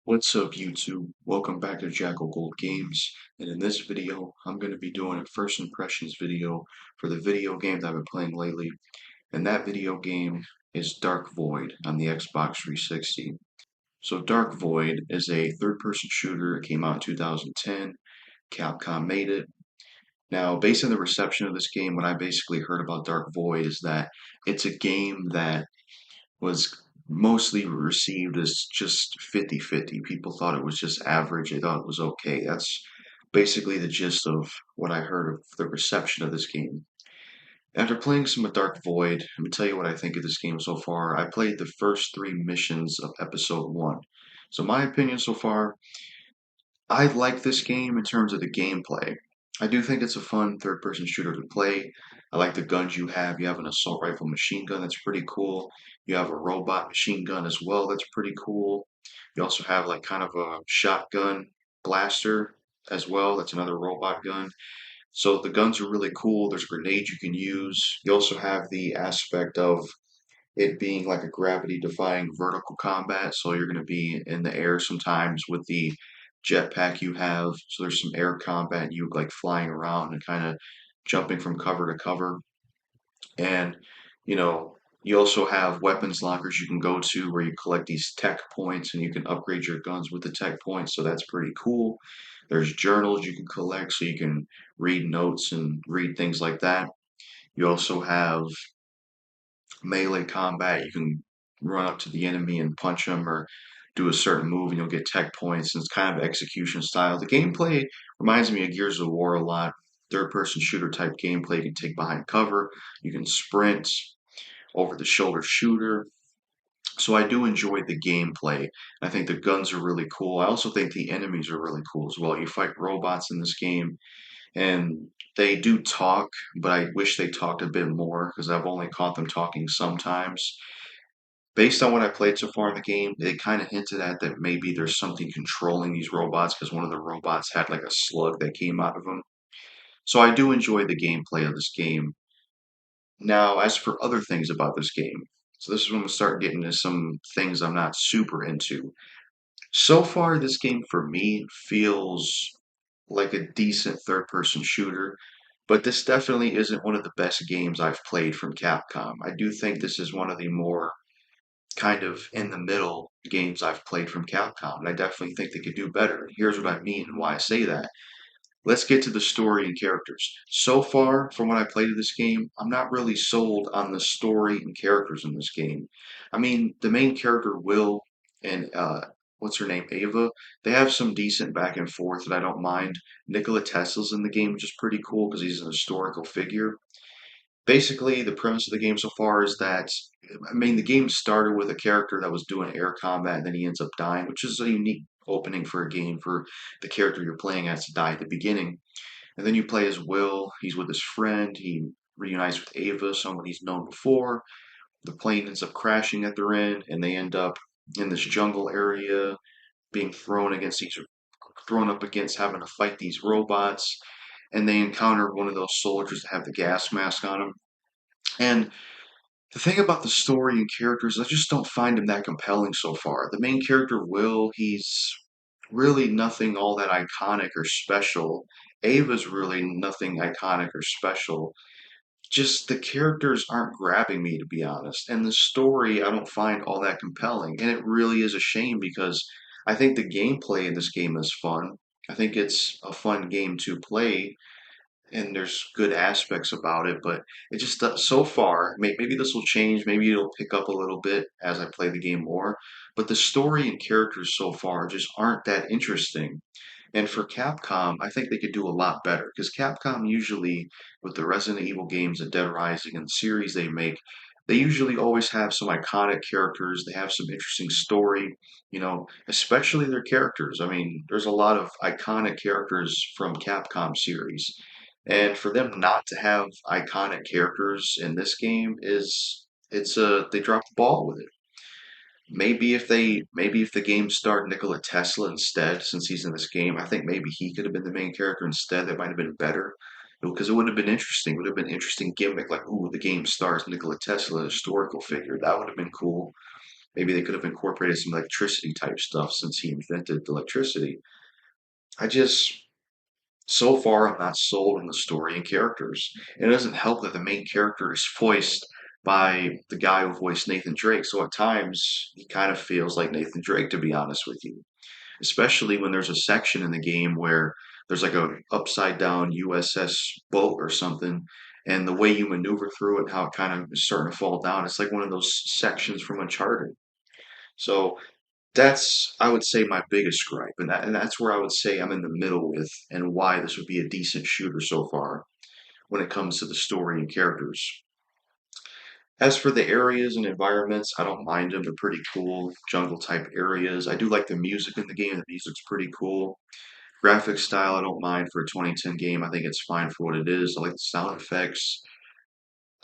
What's up YouTube? Welcome back to Jackal Gold Games, and in this video I'm going to be doing a first impressions video for the video game that I've been playing lately, and that video game is Dark Void on the Xbox 360. So Dark Void is a third-person shooter. It came out in 2010. Capcom made it. Now, based on the reception of this game, what I basically heard about Dark Void is that it's a game that was mostly received as just 50-50. People thought it was just average. They thought it was okay. That's basically the gist of what I heard of the reception of this game. After playing some of Dark Void, let me tell you what I think of this game so far. I played the first three missions of episode 1. So my opinion so far, I like this game in terms of the gameplay. I do think it's a fun third-person shooter to play. I like the guns you have. You have an assault rifle machine gun that's pretty cool. You have a robot machine gun as well that's pretty cool. You also have like kind of a shotgun blaster as well. That's another robot gun. So the guns are really cool. There's grenades you can use. You also have the aspect of it being like a gravity-defying vertical combat, so you're going to be in the air sometimes with the jetpack you have. So there's some air combat, you like flying around and kind of jumping from cover to cover. And you know, you also have weapons lockers you can go to where you collect these tech points and you can upgrade your guns with the tech points, so that's pretty cool. There's journals you can collect so you can read notes and read things like that. You also have melee combat. You can run up to the enemy and punch them or do a certain move and you'll get tech points. And it's kind of execution style. The gameplay reminds me of Gears of War a lot. Third person shooter type gameplay. You can take behind cover. You can sprint, over the shoulder shooter. So I do enjoy the gameplay. I think the guns are really cool. I also think the enemies are really cool as well. You fight robots in this game and they do talk, but I wish they talked a bit more because I've only caught them talking sometimes. Based on what I played so far in the game, they kind of hinted at that maybe there's something controlling these robots because one of the robots had like a slug that came out of him. So I do enjoy the gameplay of this game. Now, as for other things about this game, so this is when we start getting into some things I'm not super into. So far, this game for me feels like a decent third-person shooter, but this definitely isn't one of the best games I've played from Capcom. I do think this is one of the more kind of in the middle games I've played from Capcom, and I definitely think they could do better. And here's what I mean and why I say that. Let's get to the story and characters. So far, from what I played of this game, I'm not really sold on the story and characters in this game. I mean, the main character, Will, and what's her name, Ava, they have some decent back and forth that I don't mind. Nikola Tesla's in the game, which is pretty cool because he's an historical figure. Basically, the premise of the game so far is that, I mean, the game started with a character that was doing air combat and then he ends up dying, which is a unique opening for a game for the character you're playing as to die at the beginning. And then you play as Will. He's with his friend. He reunites with Ava, someone he's known before. The plane ends up crashing at their end, and they end up in this jungle area, being thrown up against having to fight these robots. And they encounter one of those soldiers that have the gas mask on them. And the thing about the story and characters, I just don't find him that compelling so far. The main character, Will, he's really nothing all that iconic or special. Ava's really nothing iconic or special. Just the characters aren't grabbing me, to be honest. And the story, I don't find all that compelling. And it really is a shame because I think the gameplay in this game is fun. I think it's a fun game to play and there's good aspects about it, but it just so far, maybe this will change, maybe it'll pick up a little bit as I play the game more, but the story and characters so far just aren't that interesting. And for Capcom, I think they could do a lot better because Capcom usually, with the Resident Evil games and Dead Rising and the series they make, they usually always have some iconic characters. They have some interesting story, especially their characters. I mean, there's a lot of iconic characters from Capcom series. And for them not to have iconic characters in this game is they dropped the ball with it. Maybe if the game starred Nikola Tesla instead, since he's in this game, I think maybe he could have been the main character instead. That might have been better. Because it would have been interesting. It would have been an interesting gimmick, like, ooh, the game stars Nikola Tesla, a historical figure. That would have been cool. Maybe they could have incorporated some electricity type stuff since he invented electricity. I just, so far, I'm not sold on the story and characters. And it doesn't help that the main character is voiced by the guy who voiced Nathan Drake. So at times, he kind of feels like Nathan Drake, to be honest with you. Especially when there's a section in the game where there's like a upside down USS boat or something, and the way you maneuver through it, how it kind of is starting to fall down, it's like one of those sections from Uncharted. So that's, I would say, my biggest gripe, and that's where I would say I'm in the middle with, and why this would be a decent shooter so far when it comes to the story and characters. As for the areas and environments, I don't mind them. They're pretty cool, jungle type areas. I do like the music in the game. The music's pretty cool. Graphic style, I don't mind for a 2010 game. I think it's fine for what it is. I like the sound effects.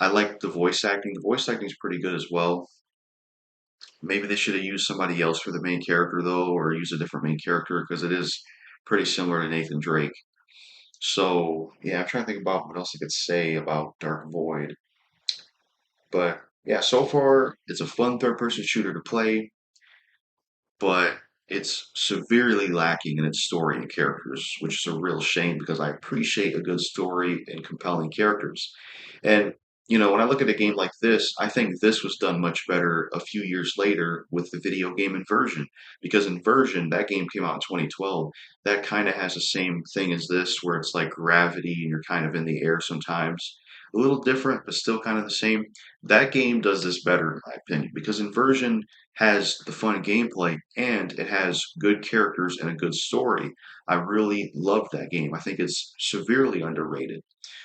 I like the voice acting. The voice acting is pretty good as well. Maybe they should have used somebody else for the main character though, or use a different main character because it is pretty similar to Nathan Drake. So yeah, I'm trying to think about what else I could say about Dark Void. But yeah, so far it's a fun third-person shooter to play, but it's severely lacking in its story and characters, which is a real shame because I appreciate a good story and compelling characters. And, when I look at a game like this, I think this was done much better a few years later with the video game Inversion. Because Inversion, that game came out in 2012, that kind of has the same thing as this, where it's like gravity and you're kind of in the air sometimes. A little different, but still kind of the same. That game does this better, in my opinion, because Inversion has the fun gameplay and it has good characters and a good story. I really love that game. I think it's severely underrated.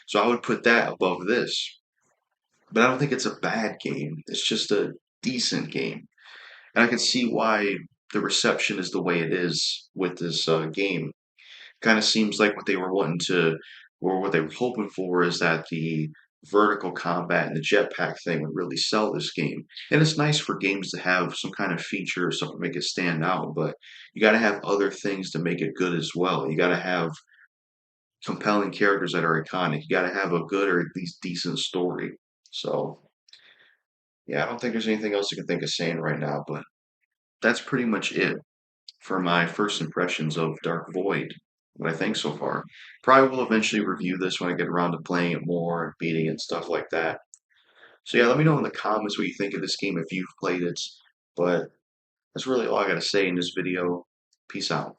So I would put that above this. But I don't think it's a bad game. It's just a decent game. And I can see why the reception is the way it is with this game. Kind of seems like what they were wanting to, or what they were hoping for, is that the vertical combat and the jetpack thing would really sell this game. And it's nice for games to have some kind of feature or something to make it stand out, but you got to have other things to make it good as well. You got to have compelling characters that are iconic. You got to have a good or at least decent story. So, yeah, I don't think there's anything else I can think of saying right now, but that's pretty much it for my first impressions of Dark Void, what I think so far. Probably will eventually review this when I get around to playing it more and beating it and stuff like that. So yeah, let me know in the comments what you think of this game if you've played it. But that's really all I gotta say in this video. Peace out.